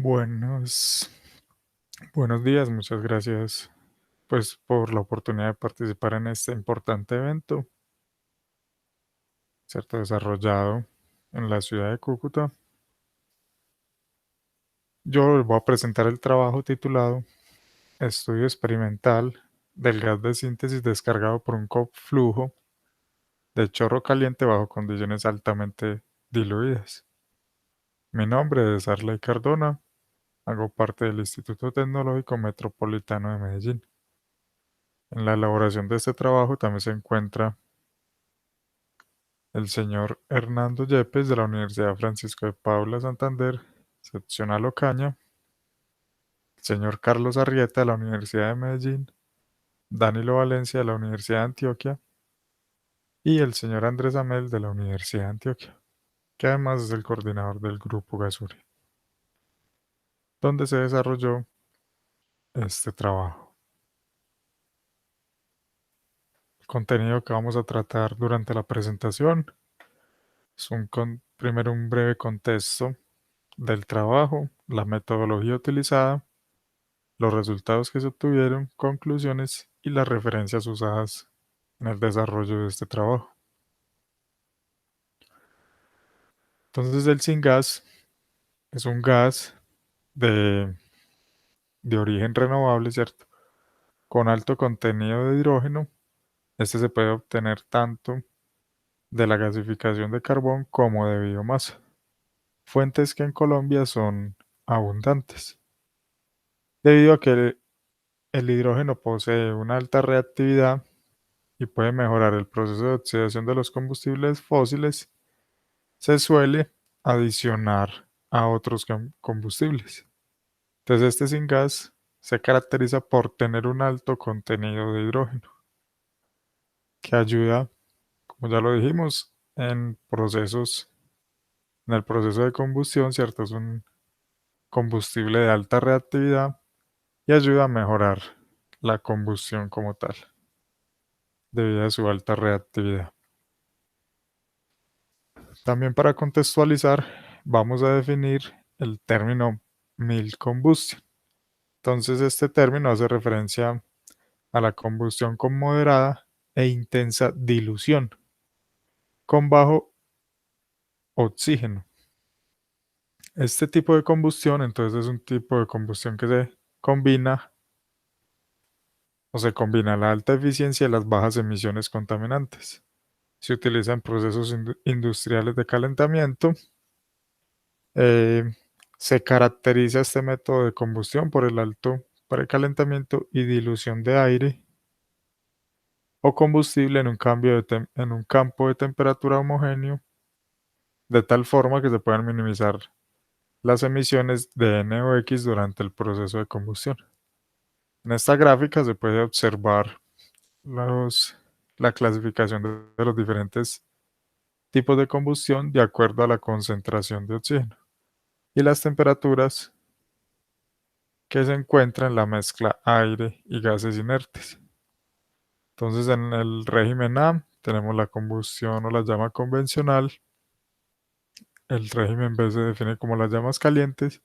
Buenos, buenos días, muchas gracias pues por la oportunidad de participar en este importante evento, ¿cierto? Desarrollado en la ciudad de Cúcuta. Yo les voy a presentar el trabajo titulado Estudio experimental del gas de síntesis descargado por un flujo de chorro caliente bajo condiciones altamente diluidas. Mi nombre es Arley Cardona, hago parte del Instituto Tecnológico Metropolitano de Medellín. En la elaboración de este trabajo también se encuentra el señor Hernando Yepes de la Universidad Francisco de Paula Santander, sección Ocaña, el señor Carlos Arrieta de la Universidad de Medellín, Danilo Valencia de la Universidad de Antioquia y el señor Andrés Amel de la Universidad de Antioquia, que además es el coordinador del Grupo Gasuri, donde se desarrolló este trabajo. El contenido que vamos a tratar durante la presentación es primero un breve contexto del trabajo, la metodología utilizada, los resultados que se obtuvieron, conclusiones y las referencias usadas en el desarrollo de este trabajo. Entonces el syngas es un gas de, de origen renovable, ¿cierto? Con alto contenido de hidrógeno. Este se puede obtener tanto de la gasificación de carbón como de biomasa, fuentes que en Colombia son abundantes. Debido a que el hidrógeno posee una alta reactividad y puede mejorar el proceso de oxidación de los combustibles fósiles, se suele adicionar a otros combustibles. Entonces este syngas se caracteriza por tener un alto contenido de hidrógeno, que ayuda, como ya lo dijimos, en el proceso de combustión, ¿cierto? Es un combustible de alta reactividad y ayuda a mejorar la combustión como tal, debido a su alta reactividad. También para contextualizar, vamos a definir el término mild combustion. Entonces este término hace referencia a la combustión con moderada e intensa dilución, con bajo oxígeno. Este tipo de combustión, entonces, es un tipo de combustión que se combina la alta eficiencia y las bajas emisiones contaminantes. Se utiliza en procesos industriales de calentamiento. Eh, Se caracteriza este método de combustión por el alto precalentamiento y dilución de aire o combustible en en un campo de temperatura homogéneo, de tal forma que se puedan minimizar las emisiones de NOx durante el proceso de combustión. En esta gráfica se puede observar la clasificación de los diferentes tipos de combustión de acuerdo a la concentración de oxígeno y las temperaturas que se encuentran en la mezcla aire y gases inertes. Entonces, en el régimen A tenemos la combustión o la llama convencional. El régimen B se define como las llamas calientes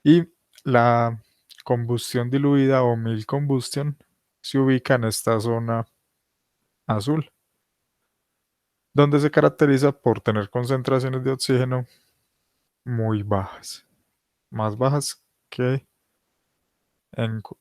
y la combustión diluida o mild combustion se ubica en esta zona azul, donde se caracteriza por tener concentraciones de oxígeno muy bajas, más bajas que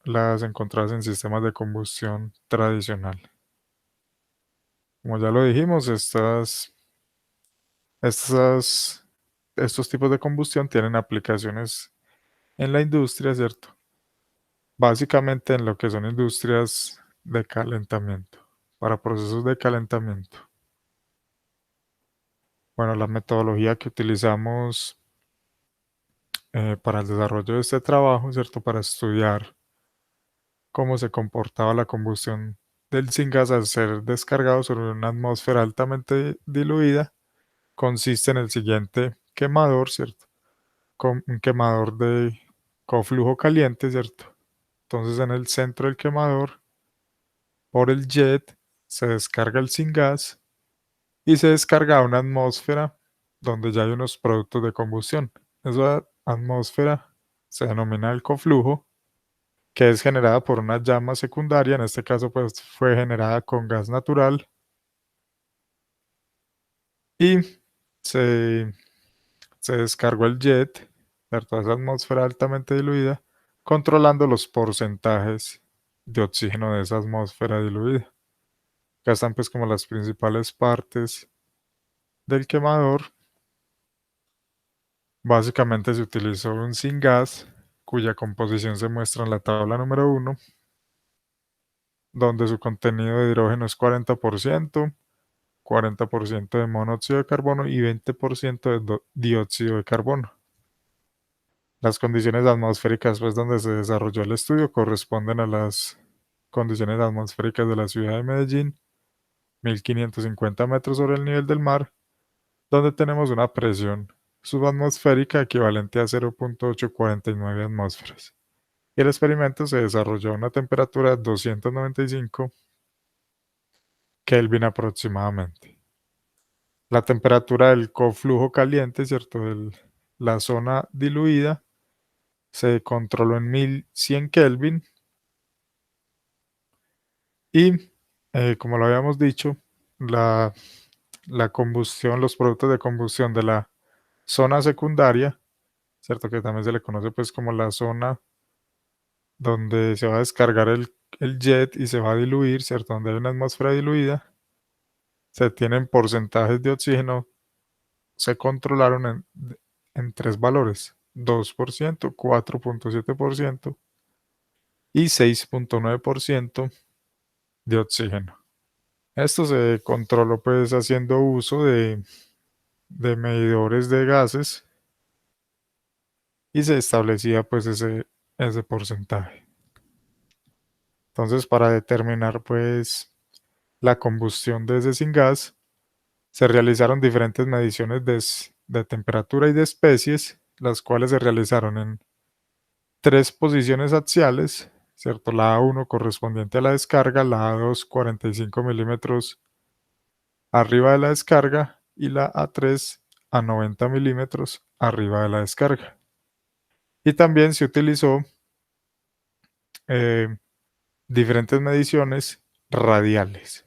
las encontradas en sistemas de combustión tradicional. Como ya lo dijimos, estas, estos tipos de combustión tienen aplicaciones en la industria, ¿cierto? Básicamente en lo que son industrias de calentamiento, para procesos de calentamiento. Bueno, la metodología que utilizamos para el desarrollo de este trabajo, ¿cierto? Para estudiar cómo se comportaba la combustión del syngas al ser descargado sobre una atmósfera altamente diluida, consiste en el siguiente quemador, ¿cierto? Con un quemador de coflujo caliente, ¿cierto? Entonces en el centro del quemador, por el jet, se descarga el syngas y se descarga a una atmósfera donde ya hay unos productos de combustión. Eso atmósfera se denomina el coflujo, que es generada por una llama secundaria, en este caso pues fue generada con gas natural y se, se descargó el jet, ¿cierto? Esa atmósfera altamente diluida, controlando los porcentajes de oxígeno de esa atmósfera diluida. Acá están pues como las principales partes del quemador. Básicamente se utilizó un syngas cuya composición se muestra en la tabla número 1, donde su contenido de hidrógeno es 40%, 40% de monóxido de carbono y 20% de dióxido de carbono. Las condiciones atmosféricas pues donde se desarrolló el estudio corresponden a las condiciones atmosféricas de la ciudad de Medellín, 1550 metros sobre el nivel del mar, donde tenemos una presión subatmosférica equivalente a 0.849 atmósferas. Y el experimento se desarrolló a una temperatura de 295 Kelvin aproximadamente. La temperatura del coflujo caliente, ¿cierto? La zona diluida se controló en 1100 Kelvin y, como lo habíamos dicho, la, la combustión, los productos de combustión de la zona secundaria, ¿cierto? Que también se le conoce pues como la zona donde se va a descargar el jet y se va a diluir, ¿cierto? Donde hay una atmósfera diluida, se tienen porcentajes de oxígeno, se controlaron en tres valores, 2%, 4.7% y 6.9% de oxígeno. Esto se controló pues haciendo uso de medidores de gases y se establecía pues ese porcentaje. Entonces para determinar pues la combustión de ese syngas se realizaron diferentes mediciones de temperatura y de especies, las cuales se realizaron en tres posiciones axiales, ¿cierto? La A1 correspondiente a la descarga, la A2 45 milímetros arriba de la descarga y la A3 a 90 milímetros arriba de la descarga. Y también se utilizó eh, diferentes mediciones radiales.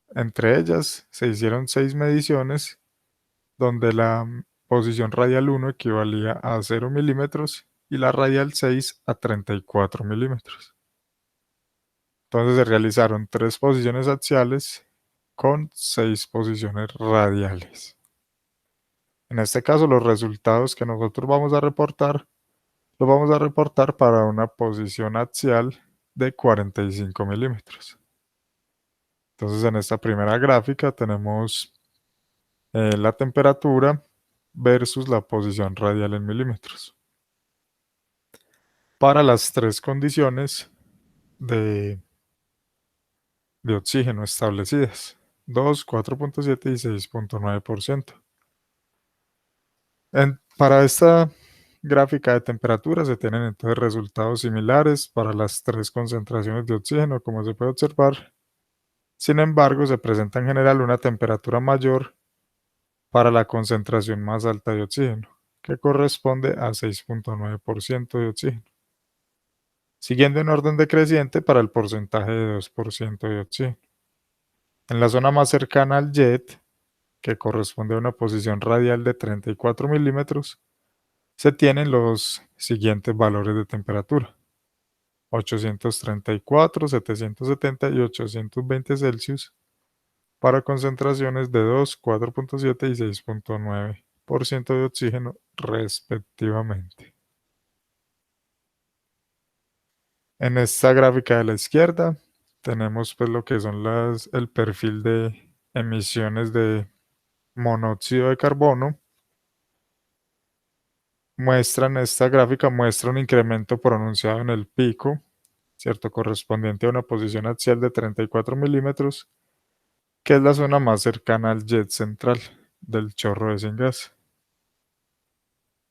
Entre ellas se hicieron 6 mediciones donde la posición radial 1 equivalía a 0 milímetros y la radial 6 a 34 milímetros. Entonces se realizaron 3 posiciones axiales con 6 posiciones radiales. En este caso, los resultados que nosotros vamos a reportar, los vamos a reportar para una posición axial de 45 milímetros. Entonces, en esta primera gráfica tenemos la temperatura versus la posición radial en milímetros. Para las tres condiciones de oxígeno establecidas, 2, 4.7 y 6.9%. Para esta gráfica de temperatura se tienen entonces resultados similares para las tres concentraciones de oxígeno, como se puede observar. Sin embargo, se presenta en general una temperatura mayor para la concentración más alta de oxígeno, que corresponde a 6.9% de oxígeno, siguiendo en orden decreciente para el porcentaje de 2% de oxígeno. En la zona más cercana al jet, que corresponde a una posición radial de 34 milímetros, se tienen los siguientes valores de temperatura: 834, 770 y 820 Celsius para concentraciones de 2, 4.7 y 6.9% de oxígeno respectivamente. En esta gráfica de la izquierda tenemos pues lo que son el perfil de emisiones de monóxido de carbono. Esta gráfica muestra un incremento pronunciado en el pico, ¿cierto? Correspondiente a una posición axial de 34 milímetros, que es la zona más cercana al jet central del chorro de syngas.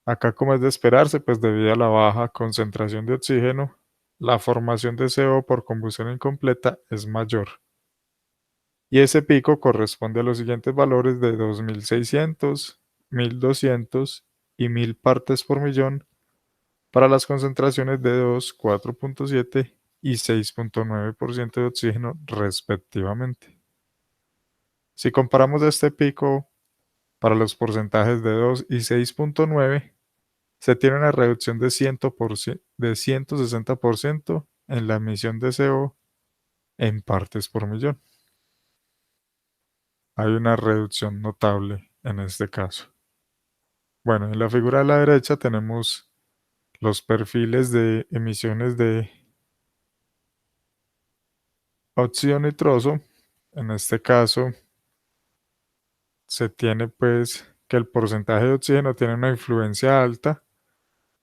Acá, como es de esperarse, pues debido a la baja concentración de oxígeno, la formación de CO por combustión incompleta es mayor. Y ese pico corresponde a los siguientes valores de 2600, 1200 y 1000 partes por millón para las concentraciones de 2, 4,7 y 6,9% de oxígeno respectivamente. Si comparamos este pico para los porcentajes de 2 y 6,9, se tiene una reducción de 160% en la emisión de CO en partes por millón. Hay una reducción notable en este caso. Bueno, en la figura de la derecha tenemos los perfiles de emisiones de óxido nitroso. En este caso se tiene pues que el porcentaje de oxígeno tiene una influencia alta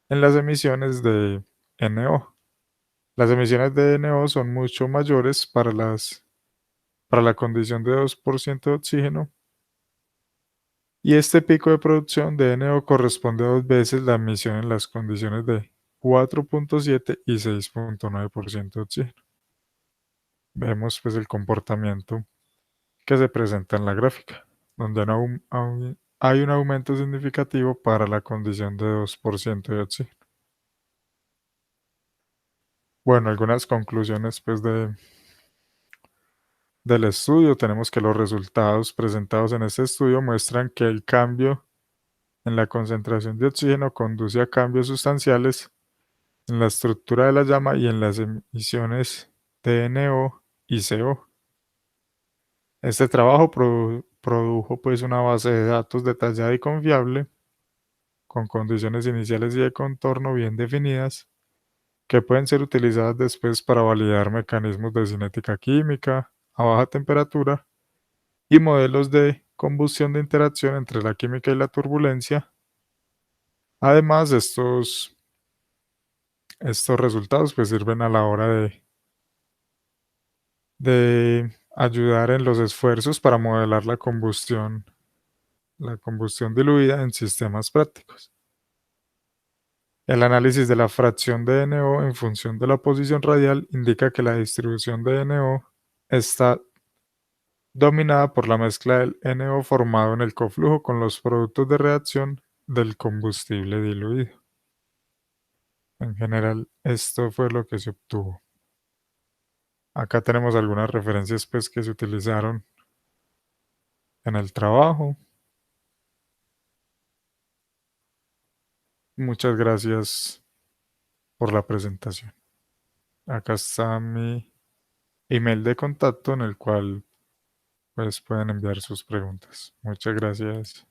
en las emisiones de NO. Las emisiones de NO son mucho mayores para la condición de 2% de oxígeno, y este pico de producción de NO corresponde a 2 veces la emisión en las condiciones de 4,7 y 6,9% de oxígeno. Vemos pues el comportamiento que se presenta en la gráfica, donde hay un aumento significativo para la condición de 2% de oxígeno. Bueno, algunas conclusiones pues del estudio. Tenemos que los resultados presentados en este estudio muestran que el cambio en la concentración de oxígeno conduce a cambios sustanciales en la estructura de la llama y en las emisiones de NO y CO. Este trabajo produjo pues una base de datos detallada y confiable, con condiciones iniciales y de contorno bien definidas, que pueden ser utilizadas después para validar mecanismos de cinética química a baja temperatura y modelos de combustión de interacción entre la química y la turbulencia. Además, estos resultados pues sirven a la hora de ayudar en los esfuerzos para modelar la combustión diluida en sistemas prácticos. El análisis de la fracción de NO en función de la posición radial indica que la distribución de NO está dominada por la mezcla del NO formado en el coflujo con los productos de reacción del combustible diluido. En general, esto fue lo que se obtuvo. Acá tenemos algunas referencias pues, que se utilizaron en el trabajo. Muchas gracias por la presentación. Acá está mi email de contacto en el cual pues, pueden enviar sus preguntas. Muchas gracias.